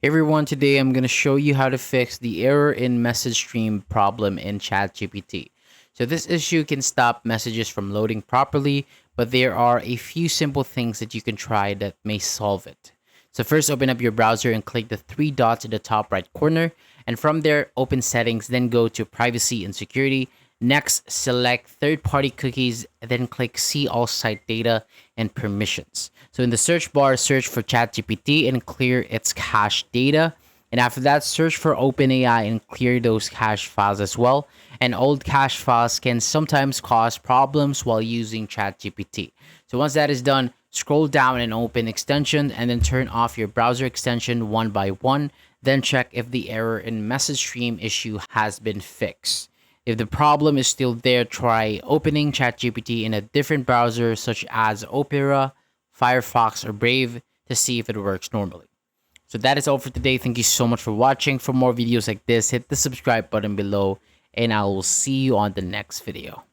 Hey everyone, today I'm going to show you how to fix the error in message stream problem in ChatGPT. So this issue can stop messages from loading properly, but there are a few simple things that you can try that may solve it. So first, open up your browser and click the three dots in the top right corner, and from there open settings, then go to privacy and security. Next, select third-party cookies, then click see all site data and permissions. So in the search bar, search for ChatGPT and clear its cache data. And after that, search for OpenAI and clear those cache files as well. And old cache files can sometimes cause problems while using ChatGPT. So once that is done, scroll down and open extension and then turn off your browser extension one by one. Then check if the error in message stream issue has been fixed. If the problem is still there, try opening ChatGPT in a different browser such as Opera, Firefox, or Brave to see if it works normally. So that is all for today. Thank you so much for watching. For more videos like this, hit the subscribe button below, and I will see you on the next video.